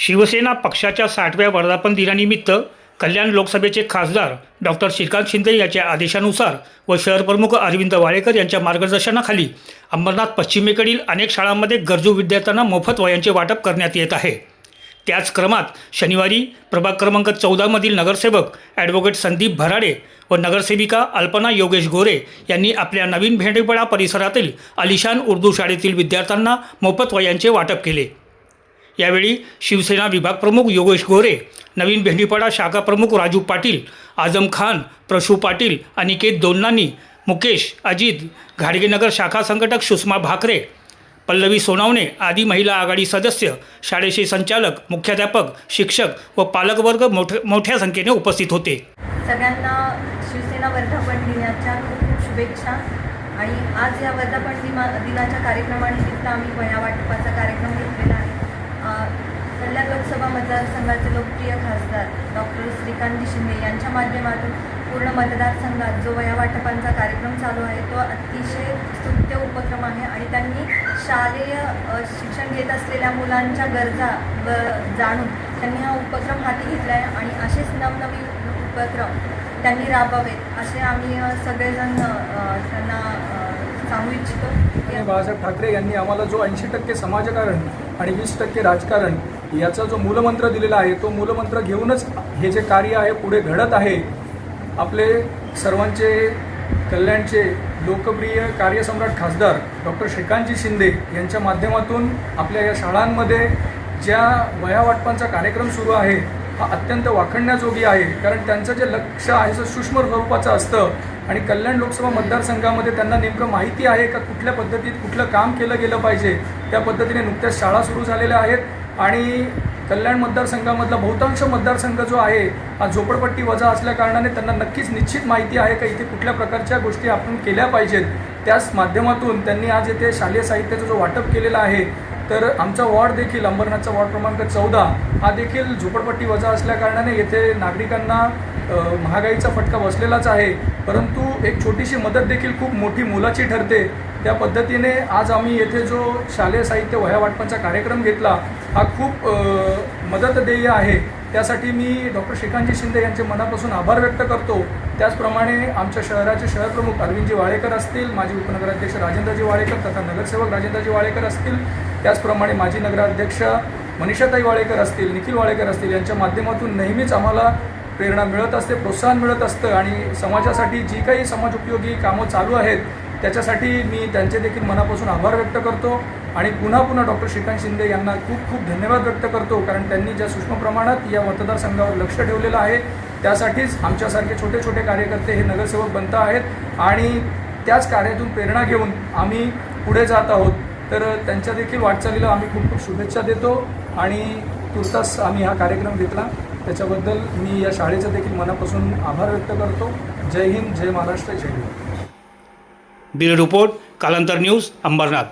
शिवसेना पक्षाच्या 60व्या वर्धापन दिनानिमित्त कल्याण लोकसभेचे खासदार डॉक्टर श्रीकांत शिंदे यांच्या आदेशानुसार व शहरप्रमुख अरविंद वाळेकर यांच्या मार्गदर्शनाखाली अंबरनाथ पश्चिमेकडील अनेक शाळांमध्ये गरजू विद्यार्थ्यांना मोफत वह्यांचे वाटप करण्यात येत आहे। त्याच क्रमात शनिवारी प्रभाग क्रमांक 14 मधील नगरसेवक ॲडव्होकेट संदीप भराडे व नगरसेविका अल्पना योगेश गोरे यांनी आपल्या नवीन भेंडीपडा परिसरातील आलिशान उर्दू शाळेतील विद्यार्थ्यांना मोफत वह्यांचे वाटप केले। यावेळी शिवसेना विभाग प्रमुख योगेश गोरे, नवीन भेंडीपडा शाखा प्रमुख राजू पाटील, आजम खान, प्रशू पाटील, अनिकेत दोन्नानी, मुकेश, अजित, घाडगेनगर शाखा संघटक सुषमा भाकरे, पल्लवी सोनावणे आदी महिला आघाडी सदस्य, शाळेचे संचालक, मुख्याध्यापक, शिक्षक व पालकवर्ग मोठ्या संख्येने उपस्थित होते। सगळ्यांना शिवसेना वर्धापन दिनाच्या खूप शुभेच्छा। आणि आज या वर्धापन दिनाच्या कार्यक्रमानिमित्त आम्ही वह्या वाटपाचा कार्यक्रम घेतलेला आहे। कल्याण लोकसभा मतदारसंघाचे लोकप्रिय खासदार डॉक्टर श्रीकांत शिंदे यांच्या माध्यमातून पूर्ण मतदारसंघात जो वह्या वाटपांचा कार्यक्रम चालू आहे तो अतिशय स्तुत्य उपक्रम आहे। आणि त्यांनी शालेय शिक्षण घेत असलेल्या मुलांच्या गरजा जाणून त्यांनी हा उपक्रम हाती घेतला आहे आणि असेच नवनवीन उपक्रम त्यांनी राबवावेत असे आम्ही सगळेजण त्यांना सांगू इच्छितो। बाळासाहेब ठाकरे यांनी आम्हाला जो 80% समाजकारण आणि 20% राजकारण याचा जो मूलमंत्र दिलेला आहे तो मूलमंत्र घेऊनच हे जे कार्य आहे पुढे घडत आहे। आपले सर्वांचे कल्याणचे लोकप्रिय कार्यसम्राट खासदार डॉक्टर श्रीकांतजी शिंदे यांच्या माध्यमातून आपल्या या शाळांमध्ये ज्या वह्या वाटपांचा कार्यक्रम सुरू आहे हा अत्यंत वाखाणण्याजोगी आहे। कारण त्यांचं जे लक्ष आहे ते सूक्ष्म स्वरूपाचं असतं आणि कल्याण लोकसभा मतदारसंघामध्ये त्यांना नेमकं माहिती आहे का कुठल्या पद्धतीत कुठलं काम केलं गेलं पाहिजे। त्या पद्धतीने नुकत्याच शाळा सुरू झालेल्या आहेत आणि कल्याण मतदारसंघामधला बहुतांश मतदारसंघ जो आहे हा झोपडपट्टी वजा असल्या कारणाने त्यांना नक्कीच निश्चित माहिती आहे का इथे कुठल्या प्रकारच्या गोष्टी आपण केल्या पाहिजेत। त्याच माध्यमातून त्यांनी आज येथे शालेय साहित्याचा जो वाटप केलेला आहे तर आमचा वॉर्ड देखील अंबरनाथचा वॉर्ड क्रमांक 14 हा देखील झोपडपट्टी वजा असल्या कारणाने येथे नागरिकांना महागाईचा फटका बसलेलाच आहे, परंतु एक छोटीशी मदत देखील खूप मोठी मोलाची ठरते। त्या पद्धतीने आज आम्ही येथे जो शालेय साहित्य वह्या वाटपांचा कार्यक्रम घेतला हा खूप मदतदेय आहे। त्यासाठी मी डॉक्टर श्रीकांतजी शिंदे यांचे मनापासून आभार व्यक्त करतो। त्याचप्रमाणे आमच्या शहराचे शहरप्रमुख अरविंदजी वाळेकर असतील, माजी उपनगराध्यक्ष राजेंद्रजी वाळेकर तथा नगरसेवक राजेंद्रजी वाळेकर असतील, त्याचप्रमाणे माजी नगराध्यक्ष मनीषाताई वाळेकर असतील, निखिल वाळेकर असतील यांच्या माध्यमातून नेहमीच आम्हाला प्रेरणा मिळत असते, प्रोत्साहन मिळत असतं आणि समाजासाठी जी काही समाजोपयोगी कामं चालू आहेत त्याच्यासाठी मी त्यांचे देखील मनापासून आभार व्यक्त करतो आणि पुन्हा डॉक्टर श्रीकांत शिंदे यांना खूप धन्यवाद व्यक्त करतो। कारण त्यांनी ज्या सूक्ष्म प्रमाणात या मतदारसंघावर लक्ष ठेवलेलं आहे त्यासाठीच आमच्यासारखे छोटे छोटे कार्यकर्ते हे नगरसेवक बनत आहेत आणि त्याच कार्यातून प्रेरणा घेऊन आम्ही पुढे जात आहोत। तर त्यांच्या देखील वाटचालीला आम्ही खूप शुभेच्छा देतो आणि तुर्तास आम्ही हा कार्यक्रम घेतला त्याच्याबद्दल मी या शाळेचं देखील मनापासून आभार व्यक्त करतो। जय हिंद, जय महाराष्ट्र, जय हिंद। ब्युरो रिपोर्ट, कालांतर न्यूज, अंबरनाथ।